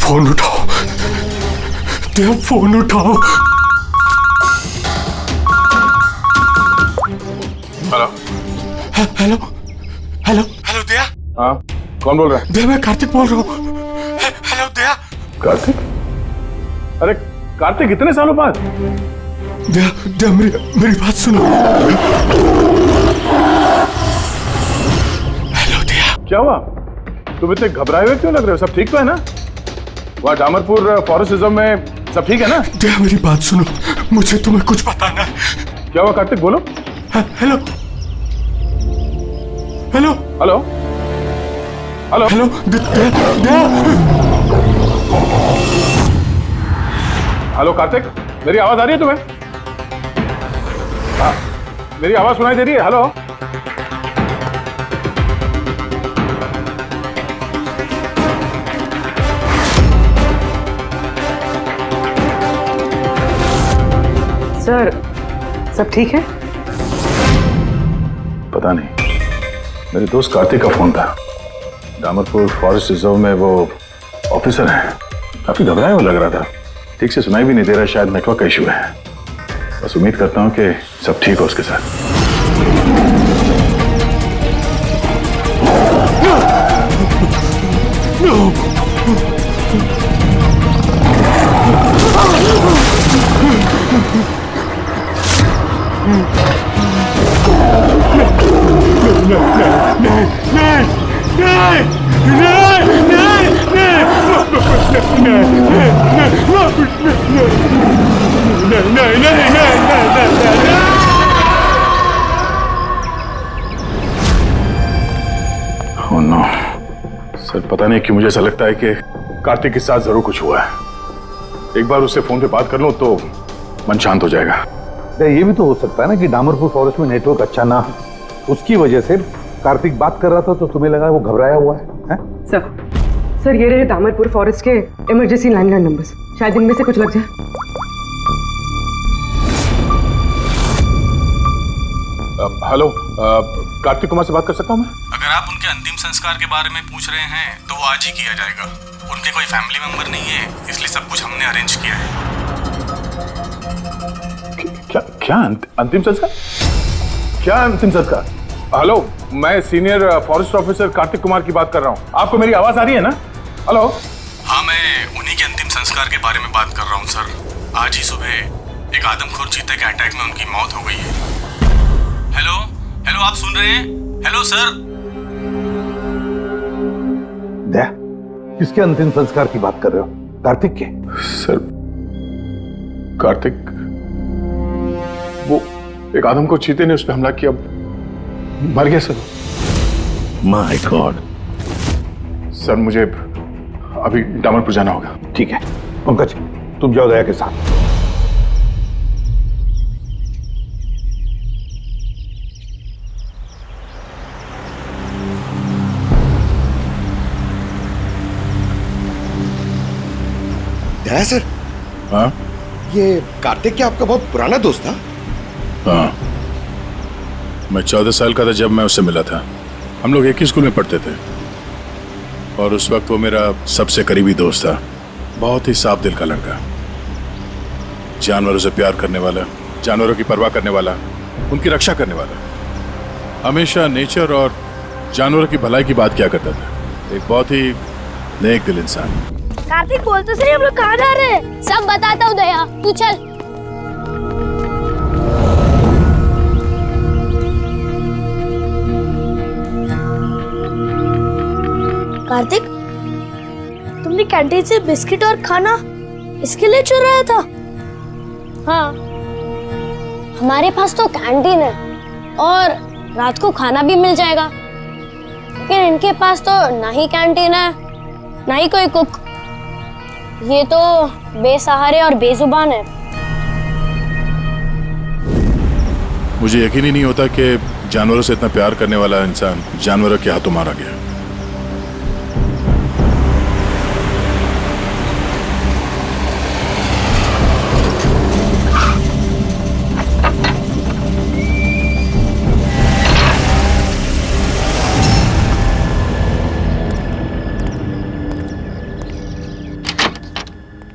Phone उठाओ देव, phone उठाओ। Hello hello hello hello दया। हाँ, कौन बोल रहा है? दया, मैं कार्तिक बोल रहा हूँ। हेलो दया। कार्तिक? अरे कार्तिक, इतने सालों बाद? दया दया, मेरी बात सुनो। हेलो दया। क्या हुआ? तुम इतने घबराए हुए क्यों लग रहे हो? सब ठीक तो है ना? वहाँ डामरपुर फॉरेस्ट रिजर्व में सब ठीक है ना? दया, मेरी बात सुनो, मुझे तुम्हें कुछ बताना है। क्या हुआ कार्तिक, बोलो। Hello hello hello hello hello Daya. Hello Kartik, मेरी आवाज आ रही है तुम्हें? हाँ, मेरी आवाज सुनाई दे रही है? हेलो सर, सब ठीक है? पता नहीं, मेरे दोस्त कार्तिक का फोन था। डामरपुर फॉरेस्ट रिजर्व में वो ऑफिसर है, काफी घबराया हुआ लग रहा था। ठीक से सुनाई भी नहीं दे रहा, शायद नेटवर्क का इशू है। बस उम्मीद करता हूँ कि सब ठीक हो उसके साथ। Oh no. सर, पता नहीं क्यों मुझे ऐसा लगता है कि कार्तिक के साथ जरूर कुछ हुआ है। एक बार उससे फोन पे बात कर लूं तो मन शांत हो जाएगा। ये भी तो हो सकता है ना कि डामरपुर फॉरेस्ट में नेटवर्क अच्छा ना हो, उसकी वजह से कार्तिक बात कर रहा था तो तुम्हें लगा वो घबराया हुआ है? सर ये रहे डामरपुर फॉरेस्ट के इमरजेंसी लैंडलाइन नंबर्स, शायद इनमें से कुछ लग जाए। हेलो, कार्तिक कुमार से बात कर सकता हूँ मैं? अगर आप उनके अंतिम संस्कार के बारे में पूछ रहे हैं तो वो आज ही किया जाएगा। उनके कोई फैमिली मेंबर नहीं है, इसलिए सब कुछ हमने अरेंज किया है। क्या अंतिम संस्कार? क्या अंतिम संस्कार? हेलो, मैं senior forest officer Kartik Kumar की बात कर रहा हूँ। आपको मेरी आवाज आ रही है ना? हेलो। हाँ, मैं उन्हीं के अंतिम संस्कार के बारे में बात कर रहा हूँ सर। आज ही सुबह एक आदमखोर चीते के अटैक में उनकी मौत हो गई है। हेलो हेलो, आप सुन रहे हैं? Hello sir. दया, किसके अंतिम संस्कार की बात कर रहे हो? कार्तिक के? सर, कार्तिक, वो एक आदम को चीते ने उस पर हमला किया, मर गया सर। My God. सर, मुझे अभी डामरपुर जाना होगा। ठीक है पंकज, तुम जाओ दया के साथ। दया सर। हाँ? ये कार्तिक क्या आपका बहुत पुराना दोस्त था? हाँ, मैं 14 साल का था जब मैं उससे मिला था। हम लोग एक ही स्कूल में पढ़ते थे और उस वक्त वो मेरा सबसे करीबी दोस्त था। बहुत ही साफ दिल का लड़का, जानवरों से प्यार करने वाला, जानवरों की परवाह करने वाला, उनकी रक्षा करने वाला। हमेशा नेचर और जानवरों की भलाई की बात किया करता था। एक बहुत ही नेक दिल इंसान। कार्तिक, बोल तो सही, हम लोग कहाँ जा रहे हैं? सब बताता हूँ दया, तू चल। कार्तिक, तुमने कैंटीन से बिस्किट और खाना इसके लिए चुराया था? हाँ, हमारे पास तो कैंटीन है और रात को खाना भी मिल जाएगा, लेकिन इनके पास तो ना ही कैंटीन है ना ही कोई कुक। ये तो बेसहारे और बेजुबान है। मुझे यकीन ही नहीं होता कि जानवरों से इतना प्यार करने वाला इंसान जानवरों के हाथों मारा गया।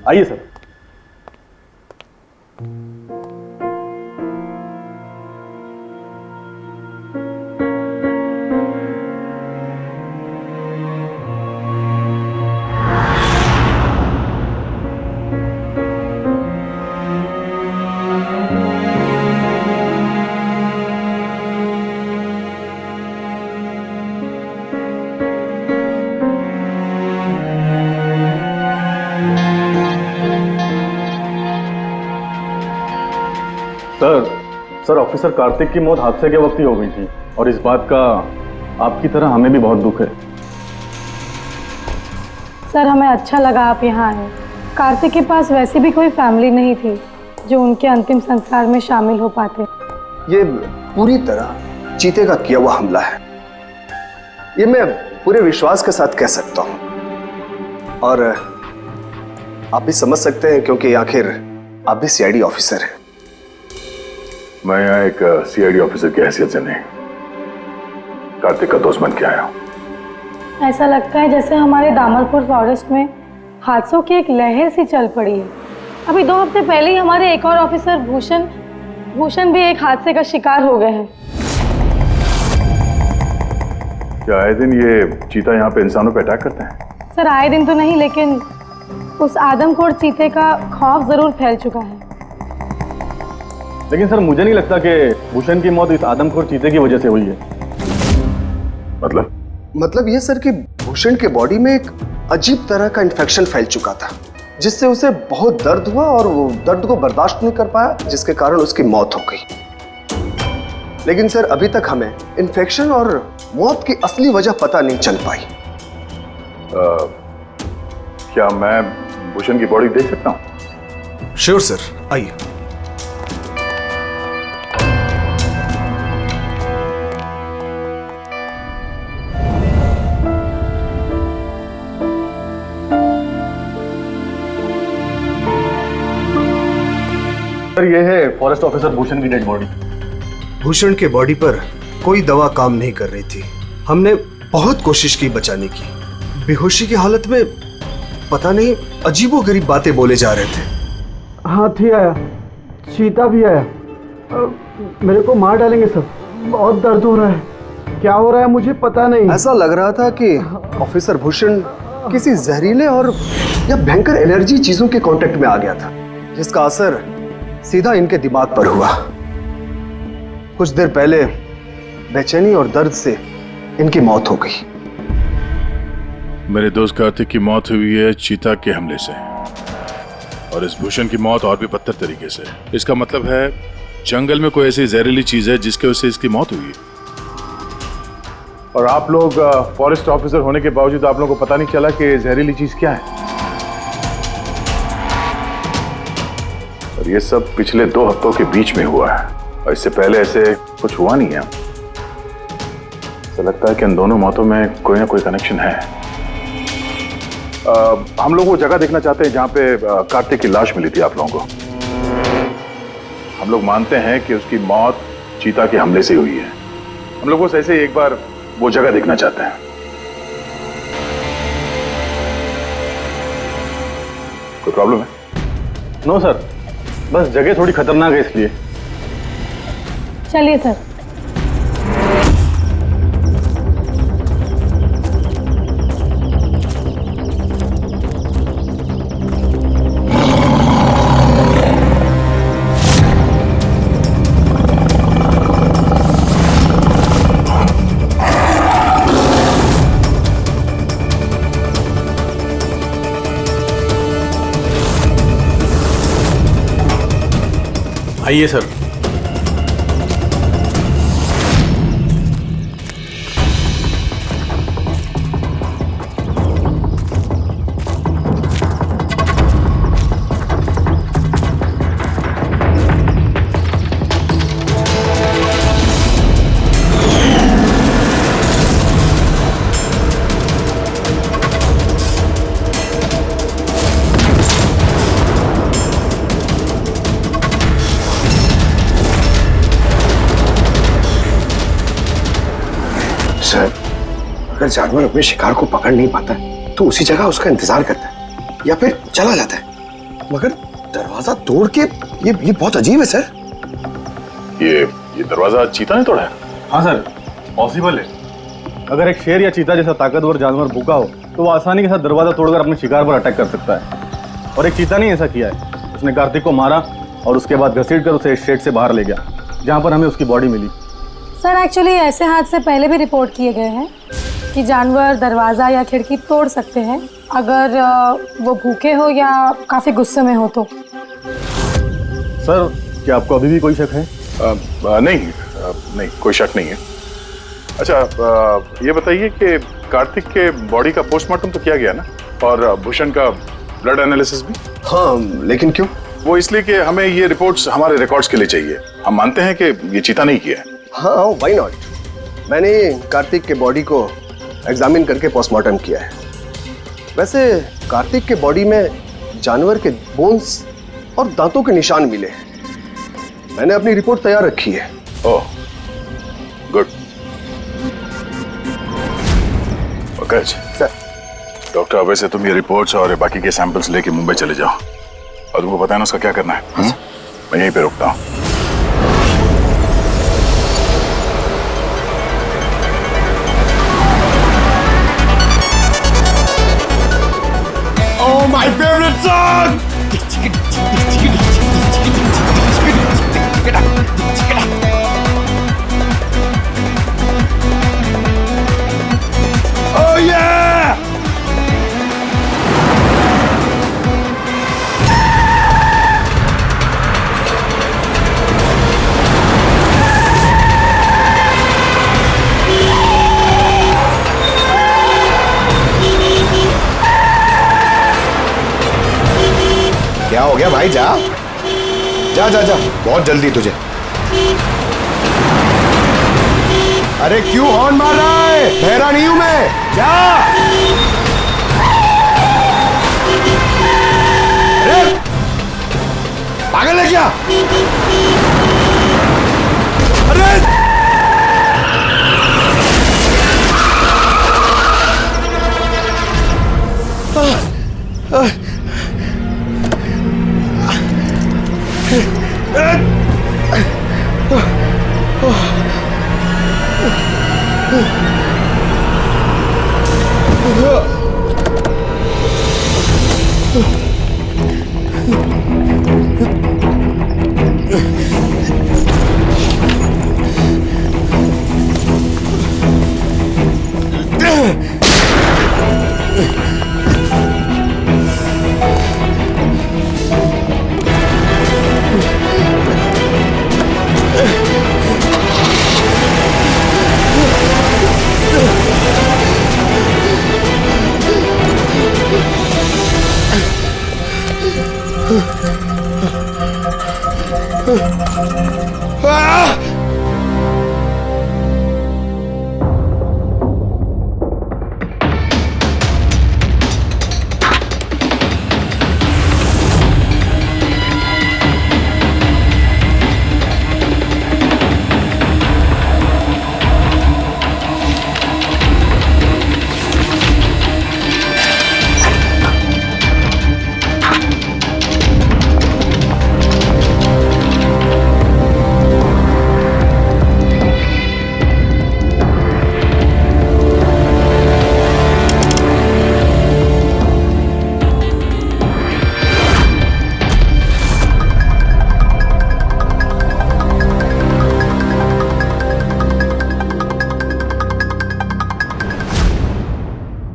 आइए सर। सर ऑफिसर कार्तिक की मौत हादसे के वक्त ही हो गई थी और इस बात का आपकी तरह हमें भी बहुत दुख है। सर हमें अच्छा लगा आप यहाँ आए। कार्तिक के पास वैसे भी कोई फैमिली नहीं थी जो उनके अंतिम संस्कार में शामिल हो पाते। ये पूरी तरह चीते का किया हुआ हमला है, ये मैं पूरे विश्वास के साथ कह सकता हूं। और आप भी समझ सकते हैं क्योंकि आखिर आप भी सीआईडी ऑफिसर हैं। मैं यहाँ एक सीआईडी ऑफिसर की हैसियत से नहीं, कार्तिक का दोस्त बन के आया हूँ। ऐसा लगता है जैसे हमारे दामलपुर फॉरेस्ट में हादसों की एक लहर सी चल पड़ी है। अभी 2 हफ्ते पहले ही हमारे एक और ऑफिसर भूषण भी एक हादसे का शिकार हो गए हैं। क्या आए दिन ये चीता यहाँ पे इंसानों पे अटैक करते हैं? सर आए दिन तो नहीं, लेकिन उस आदमखोर चीते का खौफ जरूर फैल चुका है। लेकिन सर मुझे नहीं लगता कि भूषण की मौत इस आदमखोर चीते की वजह से हुई है। मतलब ये सर कि भूषण के बॉडी में एक अजीब तरह का इन्फेक्शन फैल चुका था, जिससे उसे बहुत दर्द हुआ और वो दर्द को बर्दाश्त नहीं कर पाया, जिसके कारण उसकी मौत हो गई। लेकिन सर अभी तक हमें इन्फेक्शन और मौत की असली वजह पता नहीं चल पाई। क्या मैं भूषण की बॉडी देख सकता हूँ? श्योर सर, आइए। सर ये है फॉरेस्ट ऑफिसर भूषण की डेड बॉडी। भूषण के बॉडी पर कोई दवा काम नहीं कर रही थी। हमने बहुत कोशिश की बचाने की। बेहोशी की हालत में पता नहीं अजीबोगरीब बातें बोले जा रहे थे। हाथी आया, चीता भी आया, मेरे को मार डालेंगे सब, बहुत दर्द हो रहा है, क्या हो रहा है मुझे पता नहीं। ऐसा लग रहा था कि ऑफिसर भूषण किसी जहरीले और या भयंकर एलर्जी चीजों के कांटेक्ट में आ गया था, जिसका असर सीधा इनके दिमाग पर हुआ। कुछ देर पहले बेचैनी और दर्द से इनकी मौत हो गई। मेरे दोस्त कार्तिक की मौत हुई है चीता के हमले से, और इस भूषण की मौत और भी बदतर तरीके से। इसका मतलब है जंगल में कोई ऐसी जहरीली चीज है जिसके वजह से इसकी मौत हुई है। और आप लोग फॉरेस्ट ऑफिसर होने के बावजूद आप लोगों को पता नहीं चला कि जहरीली चीज क्या है। और ये सब पिछले 2 हफ्तों के बीच में हुआ है, और इससे पहले ऐसे कुछ हुआ नहीं है। ऐसा लगता है कि इन दोनों मौतों में कोई ना कोई कनेक्शन है। हम लोग वो जगह देखना चाहते हैं जहां पे कार्तिक की लाश मिली थी आप लोगों को। हम लोग मानते हैं कि उसकी मौत चीता के हमले से हुई है। हम लोग बस ऐसे ही एक बार वो जगह देखना चाहते हैं। कोई प्रॉब्लम है? नो सर, बस जगह थोड़ी खतरनाक है इसलिए। चलिए सर। आइए सर। सर, अगर जानवर अपने शिकार को पकड़ नहीं पाता तो उसी जगह उसका इंतजार करता है या फिर चला जाता है, मगर दरवाजा तोड़ के ये बहुत अजीब है सर। ये दरवाजा चीता ने तोड़ा है? हाँ सर, पॉसिबल है। अगर एक शेर या चीता जैसा ताकतवर जानवर भूखा हो तो वो आसानी के साथ दरवाजा तोड़कर अपने शिकार पर अटैक कर सकता है। और एक चीता ने ऐसा किया है, उसने कार्तिक को मारा और उसके बाद घसीटकर उसे शेड से बाहर ले गया, जहाँ पर हमें उसकी बॉडी मिली। सर एक्चुअली ऐसे हादसे पहले भी रिपोर्ट किए गए हैं कि जानवर दरवाज़ा या खिड़की तोड़ सकते हैं अगर वो भूखे हो या काफ़ी गुस्से में हो तो। सर, क्या आपको अभी भी कोई शक है? नहीं, कोई शक नहीं है। अच्छा, ये बताइए कि कार्तिक के बॉडी का पोस्टमार्टम तो किया गया ना, और भूषण का ब्लड एनालिसिस भी? हाँ, लेकिन क्यों? वो इसलिए कि हमें ये रिपोर्ट्स हमारे रिकॉर्ड्स के लिए चाहिए। हम मानते हैं कि ये चीता नहीं किया है। हाँ, व्हाई नॉट। मैंने कार्तिक के बॉडी को एग्जामिन करके पोस्टमार्टम किया है। वैसे कार्तिक के बॉडी में जानवर के बोन्स और दांतों के निशान मिले हैं। मैंने अपनी रिपोर्ट तैयार रखी है। ओह, गुड। Okay sir. डॉक्टर, अब से तुम ये रिपोर्ट्स और बाकी के सैंपल्स लेके मुंबई चले जाओ, और तुमको पता है ना उसका क्या करना है। मैं यहीं पे रुकता हूँ। Oh, my favorite song! Oh yeah! क्या हो गया भाई? जा जा जा जा, बहुत जल्दी तुझे। अरे क्यों हॉर्न मार रहा है? बहरा नहीं हूं मैं। जा। अरे पागल है क्या? अरे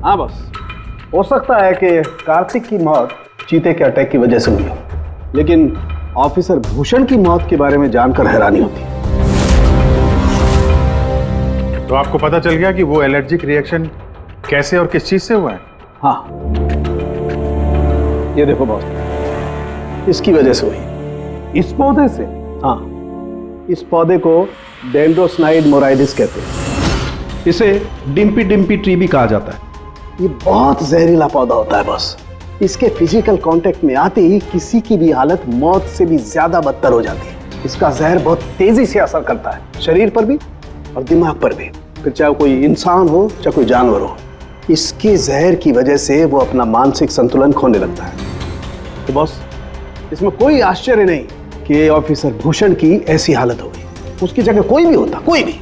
हाँ बस, हो सकता है कि कार्तिक की मौत चीते के अटैक की वजह से हुई हो, लेकिन ऑफिसर भूषण की मौत के बारे में जानकर हैरानी होती है। तो आपको पता चल गया कि वो एलर्जिक रिएक्शन कैसे और किस चीज से हुआ है? हाँ, ये देखो बॉस, इसकी वजह से हुई। इस पौधे से? हाँ, इस पौधे को डेंड्रोस्नाइड मोराइडिस कहते हैं। इसे डिम्पी डिम्पी ट्री भी कहा जाता है। ये बहुत जहरीला पौधा होता है बॉस। इसके फिजिकल कांटेक्ट में आते ही किसी की भी हालत मौत से भी ज्यादा बदतर हो जाती है। इसका जहर बहुत तेजी से असर करता है, शरीर पर भी और दिमाग पर भी, फिर चाहे कोई इंसान हो चाहे कोई जानवर हो। इसके जहर की वजह से वो अपना मानसिक संतुलन खोने लगता है। तो बॉस, इसमें कोई आश्चर्य नहीं कि ऑफिसर भूषण की ऐसी हालत हो गई। उसकी जगह कोई भी होता, कोई भी,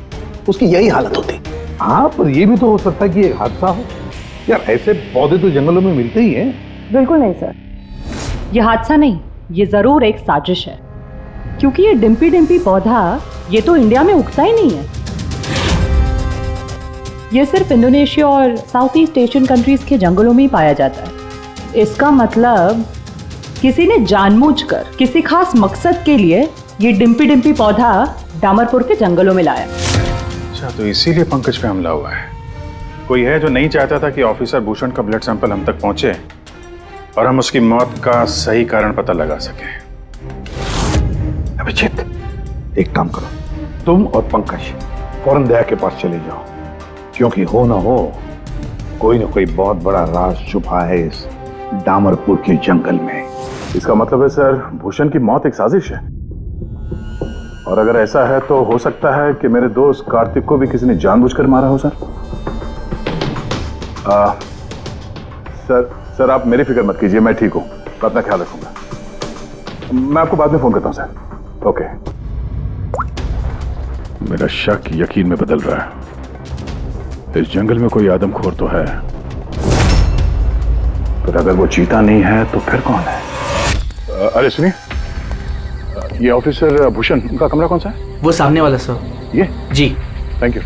उसकी यही हालत होती। हाँ, पर यह भी तो हो सकता है कि एक हादसा हो। यार, ऐसे पौधे तो जंगलों में मिलते ही हैं। बिल्कुल नहीं सर, ये हादसा नहीं, ये जरूर एक साजिश है, क्योंकि ये डिम्पी डिम्पी पौधा ये तो इंडिया में उगता ही नहीं है। ये सिर्फ इंडोनेशिया और साउथ ईस्ट एशियन कंट्रीज के जंगलों में ही पाया जाता है। इसका मतलब किसी ने जानबूझकर किसी खास मकसद के लिए ये डिम्पी डिम्पी पौधा डामरपुर के जंगलों में लाया। अच्छा, तो इसीलिए पंकज पे हमला हुआ है। कोई है जो नहीं चाहता था कि ऑफिसर भूषण का ब्लड सैंपल हम तक पहुंचे और हम उसकी मौत का सही कारण पता लगा सके। अभिजीत, एक काम करो, तुम और पंकज फौरन दया के पास चले जाओ, क्योंकि हो ना हो कोई ना कोई बहुत बड़ा राज छुपा है इस डामरपुर के जंगल में। इसका मतलब है सर, भूषण की मौत एक साजिश है, और अगर ऐसा है तो हो सकता है कि मेरे दोस्त कार्तिक को भी किसी ने जानबूझकर मारा हो। सर आप मेरी फिक्र मत कीजिए, मैं ठीक हूं, मैं अपना ख्याल रखूंगा। मैं आपको बाद में फोन करता हूं सर। ओके। मेरा शक यकीन में बदल रहा है। इस जंगल में कोई आदमखोर तो है, पर अगर वो चीता नहीं है तो फिर कौन है? अरे सुनिए, ये ऑफिसर भूषण, उनका कमरा कौन सा है? वो सामने वाला सर। ये? जी, थैंक यू।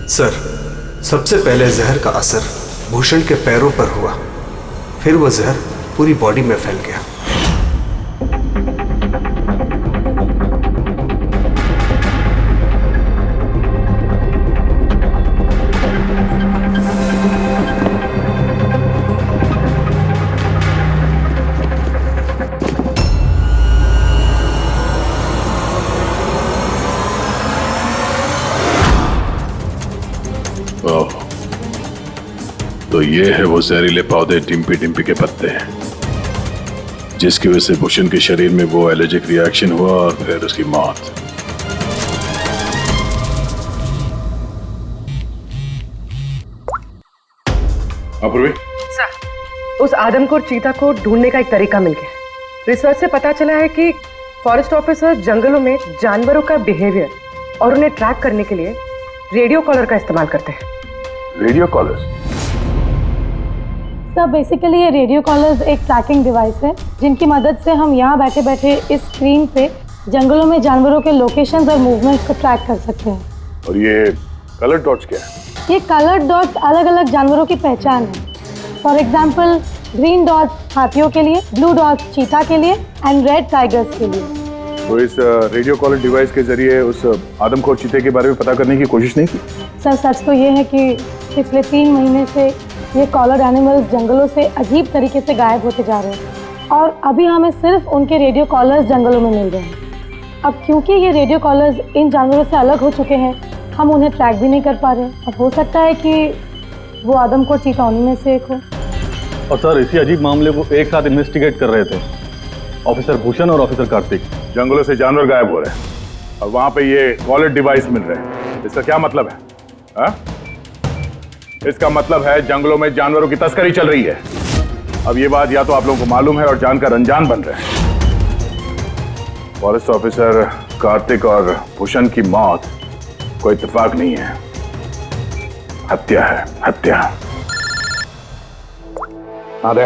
सर, सबसे पहले जहर का असर भूषण के पैरों पर हुआ, फिर वो जहर पूरी बॉडी में फैल गया। तो ये है वो जहरीले पौधे डिम्पी डिम्पी के पत्ते, जिसकी वजह से भूषण के शरीर में वो एलर्जिक रिएक्शन हुआ और फिर उसकी मौत। अपूर्वी, सर, उस आदमखोर चीता को ढूंढने का एक तरीका मिल गया। रिसर्च से पता चला है कि फॉरेस्ट ऑफिसर जंगलों में जानवरों का बिहेवियर और उन्हें ट्रैक करने के लिए रेडियो कॉलर का इस्तेमाल करते हैं। Radio collars? सर, बेसिकली ये रेडियो कॉलर्स एक ट्रैकिंग डिवाइस है, जिनकी मदद से हम यहाँ बैठे बैठे इस स्क्रीन पे जंगलों में जानवरों के लोकेशंस और मूवमेंट्स को ट्रैक कर सकते हैं। और ये कलर डॉट्स क्या है? ये कलर्ड डॉट्स अलग अलग जानवरों की पहचान है। फॉर एग्जाम्पल, ग्रीन डॉट्स हाथियों के लिए, ब्लू डॉट्स चीता के लिए एंड रेड टाइगर्स के लिए। तो इस रेडियो कॉलर डिवाइस के जरिए उस आदमखोर चीते के बारे में पता करने की कोशिश नहीं की? सर, सच तो ये है कि पिछले 3 महीने से ये कॉलर्ड एनिमल्स जंगलों से अजीब तरीके से गायब होते जा रहे हैं, और अभी हमें सिर्फ उनके रेडियो कॉलर्स जंगलों में मिल रहे हैं। अब क्योंकि ये रेडियो कॉलर्स इन जानवरों से अलग हो चुके हैं, हम उन्हें ट्रैक भी नहीं कर पा रहे। अब हो सकता है कि वो आदमखोर चीता उन्हीं में से एक हो। और सर, इसी अजीब मामले को एक साथ इन्वेस्टिगेट कर रहे थे ऑफिसर भूषण और ऑफिसर कार्तिक। जंगलों से जानवर गायब हो रहे हैं और वहां पे ये कॉलर डिवाइस मिल रहे हैं, इसका क्या मतलब है? इसका मतलब है जंगलों में जानवरों की तस्करी चल रही है। अब ये बात या तो आप लोगों को मालूम है और जानकर अनजान बन रहे हैं। फॉरेस्ट ऑफिसर कार्तिक और भूषण की मौत कोई इत्तेफाक नहीं है, हत्या है, हत्या। हाँ रे,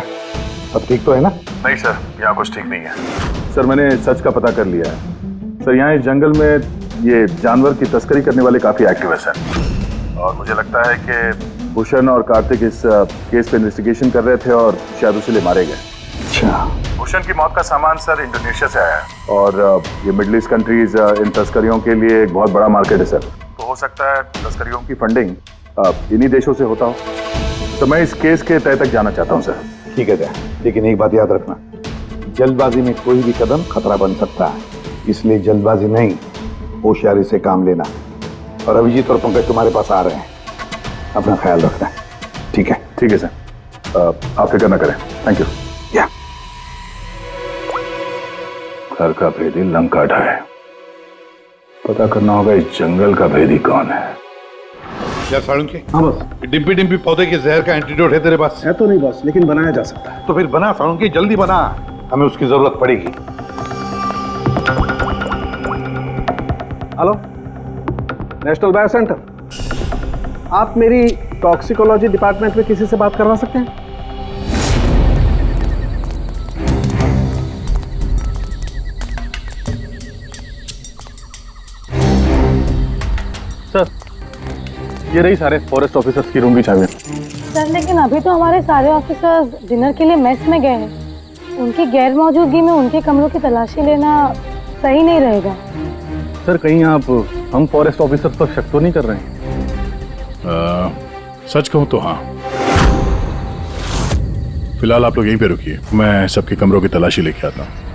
सब ठीक तो है ना? नहीं सर, यहाँ कुछ ठीक नहीं है। सर मैंने सच का पता कर लिया है। सर यहाँ इस जंगल में ये जानवर की तस्करी करने वाले काफी एक्टिव है सर, और मुझे लगता है कि भूषण और कार्तिक इस केस पे इन्वेस्टिगेशन कर रहे थे और शायद उसी लिए मारे गए। अच्छा। भूषण की मौत का सामान सर इंडोनेशिया से आया है और ये मिडिल ईस्ट कंट्रीज इन तस्करियों के लिए एक बहुत बड़ा मार्केट है सर। तो हो सकता है तस्करियों की फंडिंग इन्हीं देशों से होता हो। तो मैं इस केस के तह तक जाना चाहता हूँ सर। ठीक है, लेकिन एक बात याद रखना, जल्दबाजी में कोई भी कदम खतरा बन सकता है, इसलिए जल्दबाजी नहीं, होशियारी से काम लेना। और अभिजीत और पंकज तुम्हारे पास आ रहे हैं, अपना ख्याल रखना। ठीक है? ठीक है सर, आप फिक्र न करें। Thank you. या घर का भेदी लंका ढाए, पता करना होगा इस जंगल का भेदी कौन है। क्या साळुंके? हाँ बस। डिम्पी डिम्पी पौधे के जहर का एंटीडोट है तेरे पास? है तो नहीं बस, लेकिन बनाया जा सकता है। तो फिर बना साळुंके, जल्दी बना, हमें उसकी जरूरत पड़ेगी। हेलो, नेशनल बायो सेंटर, आप मेरी टॉक्सिकोलॉजी डिपार्टमेंट में किसी से बात करवा सकते हैं? सर ये रही सारे फॉरेस्ट ऑफिसर्स की रूम की चाबी। सर लेकिन अभी तो हमारे सारे ऑफिसर्स डिनर के लिए मेस में गए हैं। उनकी गैर मौजूदगी में उनके कमरों की तलाशी लेना सही नहीं रहेगा। सर कहीं आप हम फॉरेस्ट ऑफिसर्स पर शक तो नहीं कर रहे हैं? सच कहूं तो हाँ। फिलहाल आप लोग यहीं पे रुकिए, मैं सबके कमरों की तलाशी लेके आता हूँ।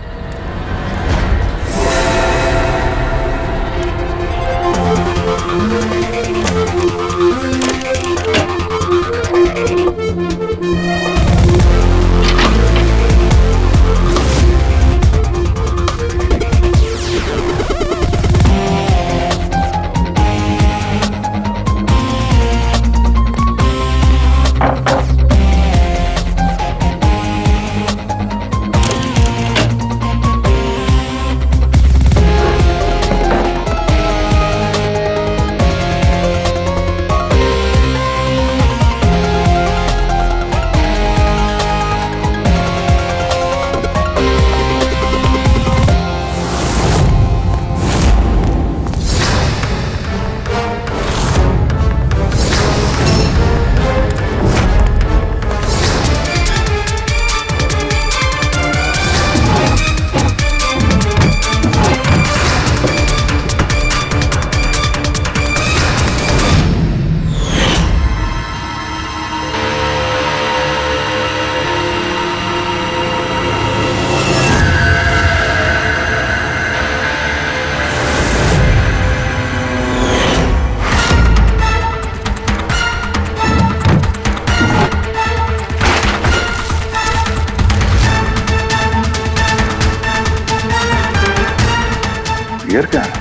बियर क्या है?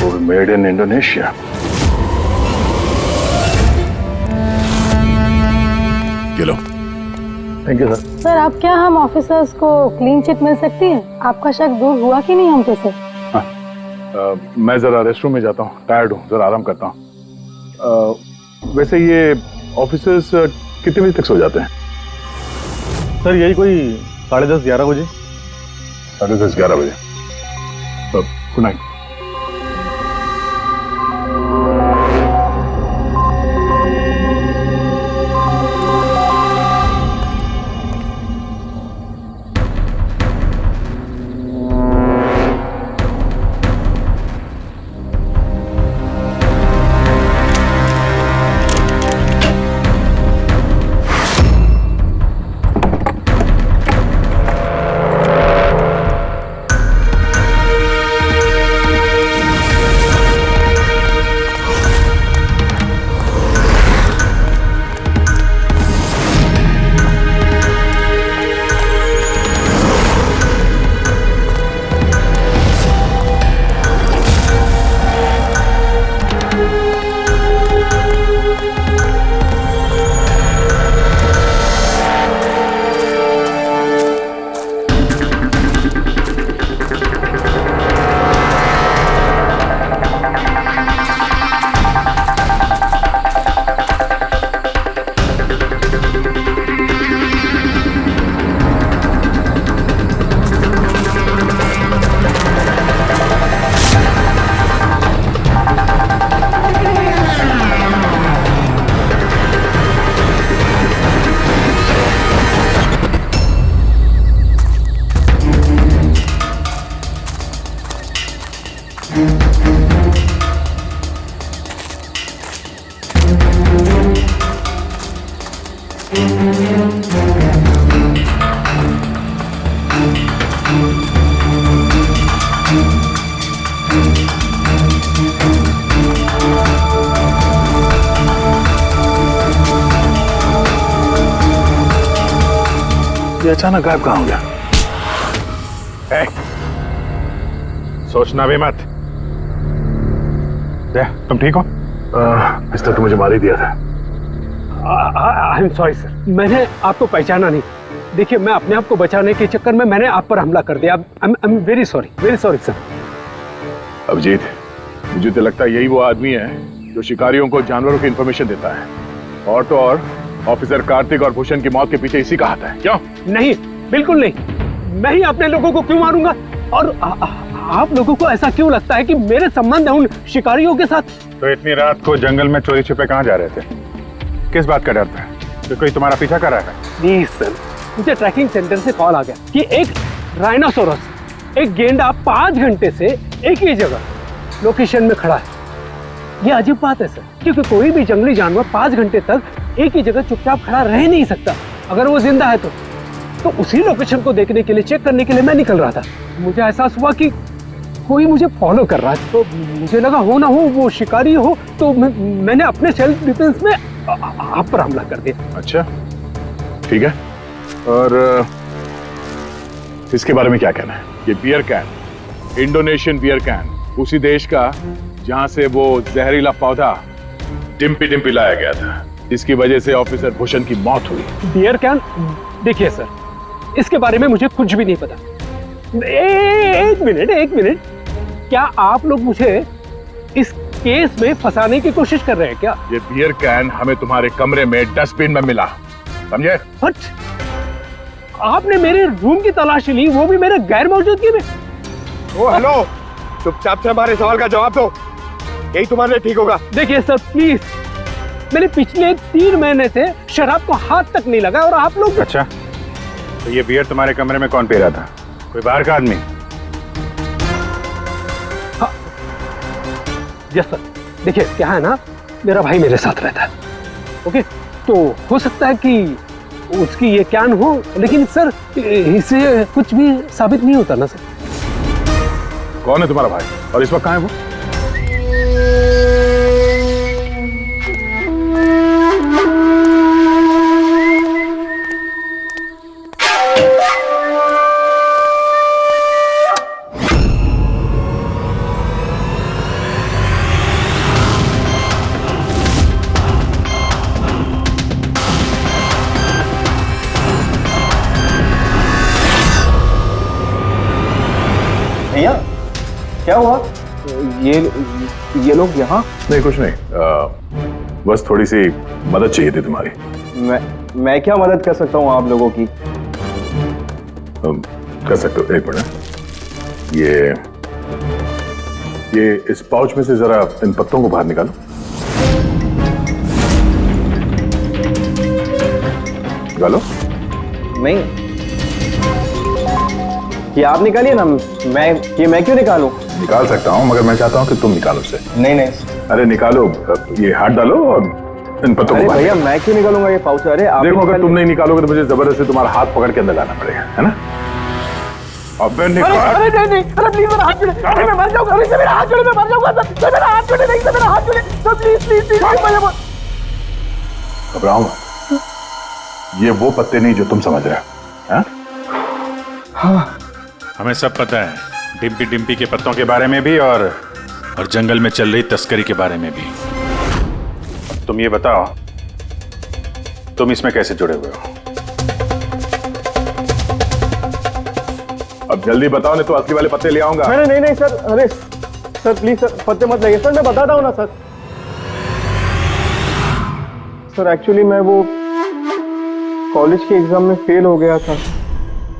वो भी मेड इन इंडोनेशिया। ये लो। Thank you sir. सर अब क्या हम ऑफिसर्स को क्लीन चिट मिल सकती है? आपका शक दूर हुआ कि नहीं हम पे सर? मैं जरा रेस्टरूम में जाता हूँ, टायर्ड हूँ, जरा आराम करता हूँ। वैसे ये ऑफिसर्स कितने बजे तक सो जाते हैं? सर यही कोई 10:30-11 बजे। 10:30-11 बजे। Good night. ये अचानक गायब कहाँ हो गया? सोचना भी मत। तुम ठीक हो? पिस्टल तो मुझे मार ही दिया था। आई एम सॉरी सर, मैंने आपको पहचाना नहीं। देखिए, मैं अपने आप को बचाने के चक्कर में मैंने आप पर हमला कर दिया। I am very sorry sir. Abhijeet, मुझे तो लगता है यही वो आदमी है जो शिकारियों को जानवरों की इंफॉर्मेशन देता है। और तो और ऑफिसर कार्तिक और भूषण की मौत के पीछे इसी का हाथ है। क्यों? नहीं, बिल्कुल नहीं। मैं ही अपने लोगों को क्यों मारूंगा? और आप लोगों को ऐसा क्यों लगता है कि मेरे संबंध है उन शिकारियों के साथ? तो इतनी रात को जंगल में चोरी छिपे कहाँ जा रहे थे? किस बात का डर था? तो कोई तुम्हारा पीछा कर रहा है? प्लीज सर, मुझे ट्रैकिंग सेंटर से कॉल आ गया कि एक राइनोसोरस, एक गेंडा 5 घंटे से एक ही जगह लोकेशन में खड़ा है। ये अजीब बात है सर, क्योंकि कोई भी जंगली जानवर 5 घंटे तक एक ही जगह चुपचाप खड़ा रह नहीं सकता। अगर वो जिंदा है तो उसी लोकेशन को देखने के लिए, चेक करने के लिए मैं निकल रहा था। मुझे एहसास हुआ कि कोई मुझे फॉलो कर रहा है, तो मुझे लगा हो ना हो वो शिकारी हो, तो मैंने अपने सेल्फ डिफेंस में आप पर हमला कर दिया। अच्छा, ठीक है। और इसके बारे में क्या कहना है? ये beer can, Indonesian beer can, उसी देश का जहां से वो जहरीला पौधा डिम्पी डिम्पी लाया गया था, जिसकी वजह से ऑफिसर भूषण की मौत हुई। Beer can? देखिए सर, इसके बारे में मुझे कुछ भी नहीं पता। एक मिनट, क्या आप लोग मुझे इस केस में फंसाने की कोशिश कर रहे हैं क्या? ये बियर कैन हमें तुम्हारे कमरे में डस्टबिन में मिला, समझे? आपने मेरे रूम की तलाशी ली, वो भी मेरे गैर मौजूदगी में। ओ हेलो, चुपचाप से हमारे सवाल का जवाब दो, यही तुम्हारे लिए ठीक होगा। देखिए सर प्लीज, मैंने पिछले 3 महीने से शराब को हाथ तक नहीं लगा और आप लोग। अच्छा, तो ये बियर तुम्हारे कमरे में कौन पी रहा था? कोई बाहर का आदमी? हाँ, यस सर। देखिए क्या है ना, मेरा भाई मेरे साथ रहता है, ओके? तो हो सकता है कि उसकी ये कैन हो, लेकिन सर इससे कुछ भी साबित नहीं होता ना सर। कौन है तुम्हारा भाई और इस वक्त कहाँ है वो? भैया क्या हुआ? ये लोग यहाँ? नहीं, कुछ नहीं, बस थोड़ी सी मदद चाहिए थी तुम्हारी। मैं क्या मदद कर सकता हूँ आप लोगों की? कर सकते हो। एक मिनट, ये इस पाउच में से जरा इन पत्तों को बाहर निकालो। निकालो। नहीं, ये आप निकालिए ना, मैं क्यों निकालूं? निकाल सकता हूँ, मगर मैं चाहता हूँ कि तुम निकालो उसे। नहीं। अरे निकालो, ये हाथ डालो और इन पत्तों को। भैया मैं क्यों निकालूंगा ये पाउच? अरे आप देखो, अगर तुम नहीं निकालोगे तो मुझे जबरदस्ती तुम्हारा हाथ पकड़ के अंदर लाना पड़ेगा, है ना? अबे निकाल। अरे नहीं, अरे प्लीज मेरा हाथ छोड़े, अरे मैं मर जाऊंगा, अरे मेरा हाथ छोड़े, मैं मर जाऊंगा सर, मेरा हाथ छोड़े, नहीं सर, मेरा हाथ छोड़े सर, प्लीज। घबराओ मत, ये वो पत्ते नहीं जो तुम समझ रहे हो। हाँ, हमें सब पता है, डिम्पी डिम्पी के पत्तों के बारे में भी और जंगल में चल रही तस्करी के बारे में भी। तुम ये बताओ, तुम इसमें कैसे जुड़े हुए हो? अब जल्दी बताओ, नहीं तो असली वाले पत्ते ले आऊंगा। नहीं सर, अरे सर प्लीज सर, पत्ते मत लगे सर, मैं बताता हूँ ना सर। सर एक्चुअली मैं वो कॉलेज के एग्जाम में फेल हो गया था।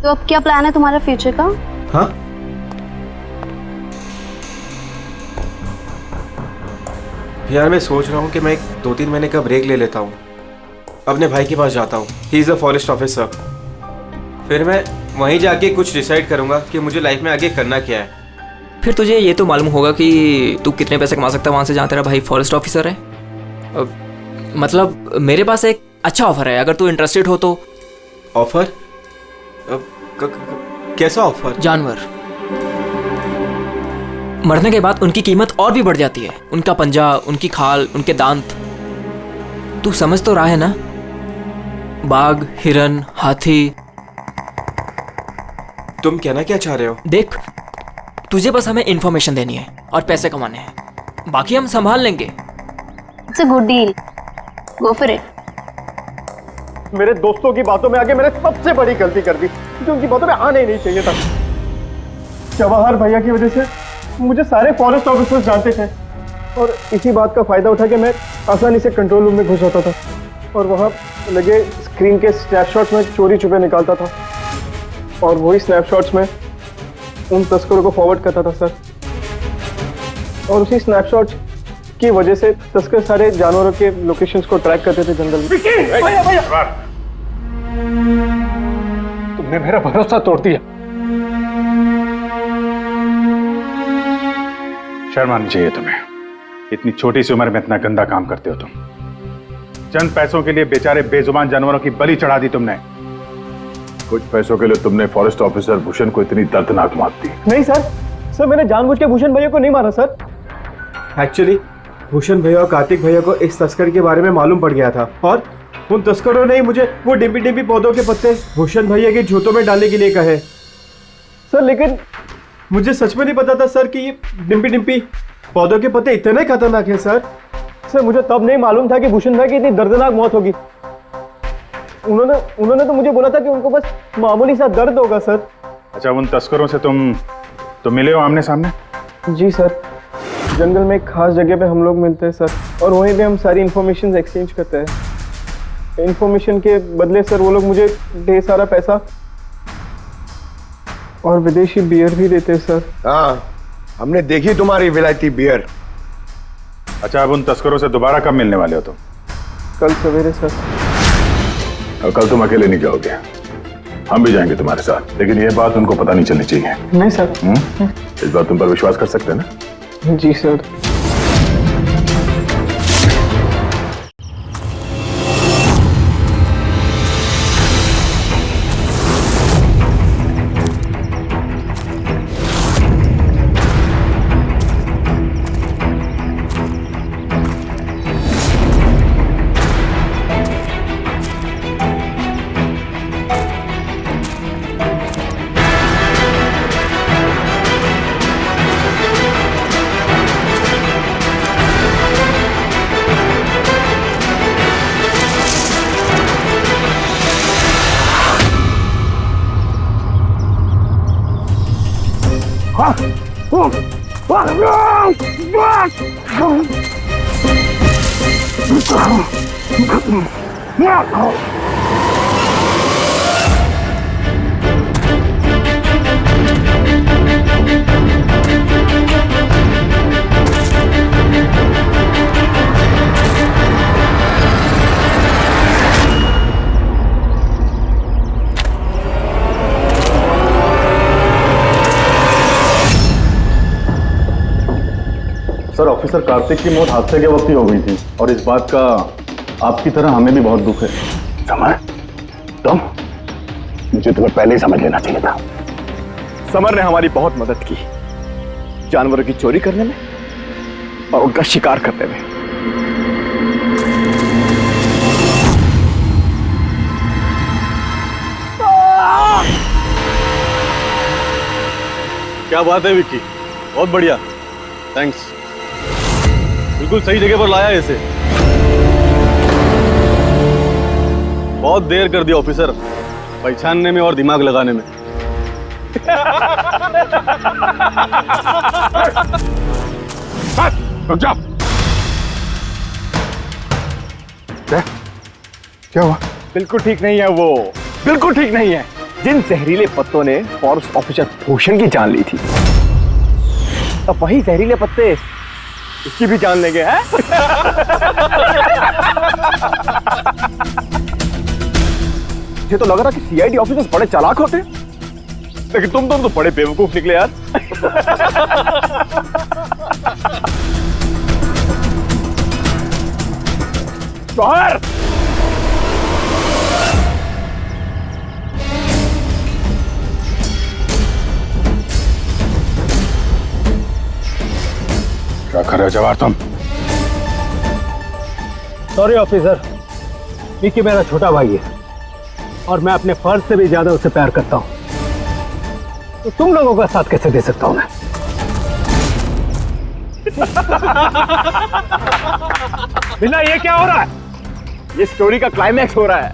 तो अब क्या प्लान है तुम्हारा फ्यूचर का? हाँ, यार मैं सोच रहा हूँ कि मैं 2-3 महीने का ब्रेक ले लेता हूँ, अपने भाई के पास जाता हूँ, he is a forest officer. फिर मैं वहीं जाके कुछ डिसाइड करूँगा कि मुझे लाइफ में आगे करना क्या है। फिर तुझे ये तो मालूम होगा कि तू कितने पैसे कमा सकता है वहाँ से जहाँ तेरा भाई फॉरेस्ट ऑफिसर है। मतलब मेरे पास एक अच्छा ऑफर है, अगर तू इंटरेस्टेड हो तो। ऑफर? कैसा ऑफर? जानवर मरने के बाद उनकी कीमत और भी बढ़ जाती है, उनका पंजा, उनकी खाल, उनके दांत। तू समझ तो रहा है ना? बाघ, हिरन, हाथी। तुम कहना क्या चाह रहे हो? देख, तुझे बस हमें इंफॉर्मेशन देनी है और पैसे कमाने हैं, बाकी हम संभाल लेंगे। It's a good deal, go for it. मेरे दोस्तों की बातों में आके मैंने सबसे बड़ी गलती कर दी, क्योंकि उनकी बातों में आना ही नहीं चाहिए था। जवाहर भैया की वजह से मुझे सारे फॉरेस्ट ऑफिसर्स जानते थे और इसी बात का फायदा उठा के मैं आसानी से कंट्रोल रूम में घुस जाता था और वहाँ लगे स्क्रीन के स्नैपशॉट्स में चोरी छुपे निकालता था और वही स्नैपशॉट्स में उन तस्करों को फॉरवर्ड करता था सर। और उसी स्नैपशॉट्स की वजह से तस्कर सारे जानवरों के लोकेशंस को ट्रैक करते थे जंगल में। भैया तुमने मेरा भरोसा तोड़ दिया। शर्म आनी चाहिए तुम्हें, इतनी छोटी सी उम्र में इतना गंदा काम करते हो तुम। चंद पैसों के लिए बेचारे बेजुबान जानवरों की बलि चढ़ा दी तुमने। कुछ पैसों के लिए तुमने फॉरेस्ट ऑफिसर भूषण को इतनी दर्दनाक मौत दी। नहीं सर मैंने जानबूझ के भूषण भैया को नहीं मारा सर। एक्चुअली भूषण भैया और कार्तिक भैया को इस तस्कर के बारे में मालूम पड़ गया था और उन तस्करों ने ही मुझे वो डिम्पी डिम्पी पौधों के पत्ते भूषण भैया के जूतों में डालने के लिए कहे सर। लेकिन मुझे सच में नहीं पता था सर कि ये डिम्पी डिम्पी पौधों के पत्ते इतने खतरनाक हैं सर। मुझे तब नहीं मालूम था कि भूषण भाई की इतनी दर्दनाक मौत होगी। उन्होंने तो मुझे बोला था कि उनको बस मामूली सा दर्द होगा सर। अच्छा, उन तस्करों से तुम मिले हो आमने सामने? जी सर, जंगल में एक खास जगह पे हम लोग मिलते हैं सर और वहीं पे हम सारी इंफॉर्मेशन एक्सचेंज करते हैं। इंफॉर्मेशन के बदले सर वो लोग मुझे ढेर सारा पैसा और विदेशी बियर भी देते हैं सर। हाँ, हमने देखी तुम्हारी विलायती बियर। अच्छा, अब उन तस्करों से दोबारा कब मिलने वाले हो तुम? कल सवेरे सर। और कल तुम अकेले नहीं जाओगे, हम भी जाएंगे तुम्हारे साथ, लेकिन ये बात उनको पता नहीं चलनी चाहिए। नहीं सर। इस बात तुम पर विश्वास कर सकते हैं ना? जी सर। सर, ऑफिसर कार्तिक की मौत हादसे के वक्त ही हो गई थी और इस बात का आपकी तरह हमें भी बहुत दुख है। समर, तुम मुझे तुम्हें पहले ही समझ लेना चाहिए था। समर ने हमारी बहुत मदद की, जानवरों की चोरी करने में और उनका शिकार करने में। क्या बात है विक्की, बहुत बढ़िया, थैंक्स। बिल्कुल सही जगह पर लाया इसे। बहुत देर कर दिया ऑफिसर, पहचानने में और दिमाग लगाने में। रुक जाओ। क्या हुआ? बिल्कुल ठीक नहीं है वो, बिल्कुल ठीक नहीं है। जिन जहरीले पत्तों ने फॉरेस्ट ऑफिसर भूषण की जान ली थी, अब वही जहरीले पत्ते इसकी भी जान लेंगे, हैं? मुझे तो लग रहा कि सीआईडी ऑफिसर्स बड़े चालाक होते हैं। लेकिन तुम तो बड़े बेवकूफ निकले यार। जौहर, क्या कर रहे हो जवाहर तुम? सॉरी ऑफिसर, विकी मेरा छोटा भाई है और मैं अपने फर्ज से भी ज्यादा उसे प्यार करता हूं, तो तुम लोगों का साथ कैसे दे सकता हूं मैं? बिना ये क्या हो रहा है? ये स्टोरी का क्लाइमैक्स हो रहा है।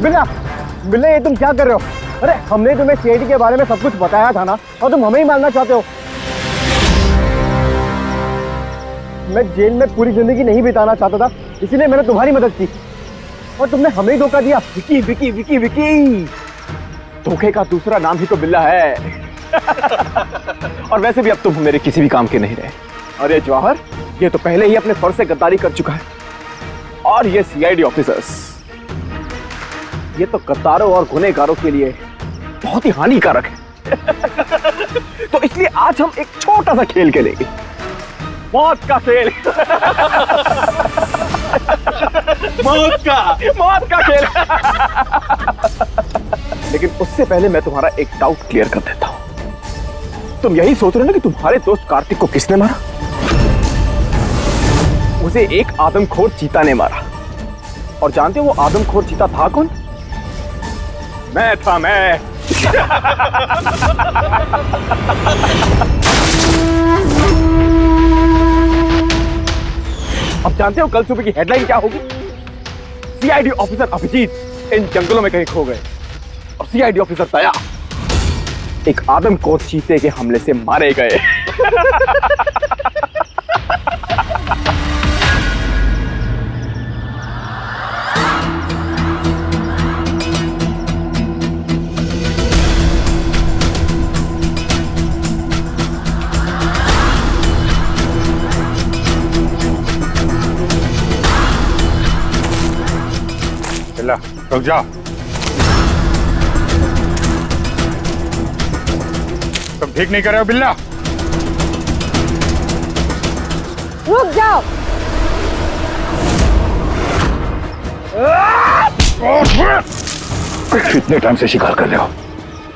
बिल्ला, बिल्ला ये तुम क्या कर रहे हो? अरे हमने तुम्हें सीआईडी के बारे में सब कुछ बताया था ना, और तुम हमें ही मारना चाहते हो। मैं जेल में पूरी जिंदगी नहीं बिताना चाहता था, इसीलिए मैंने तुम्हारी मदद की और तुमने हमें ही धोखा दिया। विकी विकी विकी विकी, धोखे का दूसरा नाम ही तो बिल्ला है। और वैसे भी अब तुम मेरे किसी भी काम के नहीं रहे। अरे जवाहर, ये तो पहले ही अपने फर्ज से गद्दारी कर चुका है, और ये सीआईडी ऑफिसर्स, ये तो गद्दारों और गुनहगारों के लिए बहुत ही हानिकारक है। तो इसलिए आज हम एक छोटा सा खेल खेलेंगे, मौत का खेल। मौत का खेल। लेकिन उससे पहले मैं तुम्हारा एक डाउट क्लियर कर देता हूं। तुम यही सोच रहे हो ना कि तुम्हारे दोस्त कार्तिक को किसने मारा? उसे एक आदमखोर चीता ने मारा। और जानते हो वो आदमखोर चीता था कौन? मैं था, मैं। अब जानते हो कल सुबह की हेडलाइन क्या होगी? सीआईडी ऑफिसर अभिजीत इन जंगलों में कहीं खो गए और सीआईडी ऑफिसर दया एक आदमखोर चीते के हमले से मारे गए। रुक जाओ। तुम ठीक नहीं कर रहे हो बिल्ला। रुक जाओ। कितने टाइम से शिकार कर रहे हो?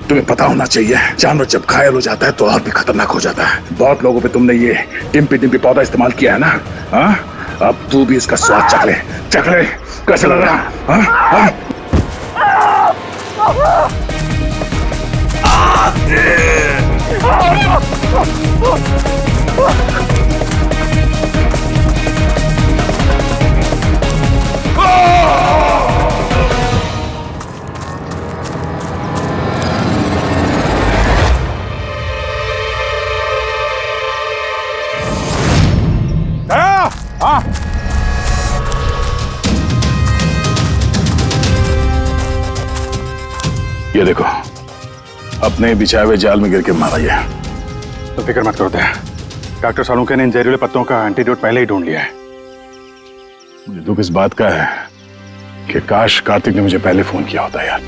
तुम्हें पता होना चाहिए, जानवर जब घायल हो जाता है तो और भी खतरनाक हो जाता है। बहुत लोगों पे तुमने ये डिम्पी डिम्पी पौधा इस्तेमाल किया है ना? हाँ, अब तू भी इसका स्वाद चख ले। चख ले, कैसा लग रहा? हाँ? हाँ? ये देखो, अपने बिछाए हुए जाल में गिर के मारा गया। तो फिक्र मत करो दया, डॉक्टर सालुंके ने इन जहरीले पत्तों का एंटीडोट पहले ही ढूंढ लिया है। मुझे दुख इस बात का है कि काश कार्तिक ने मुझे पहले फोन किया होता यार।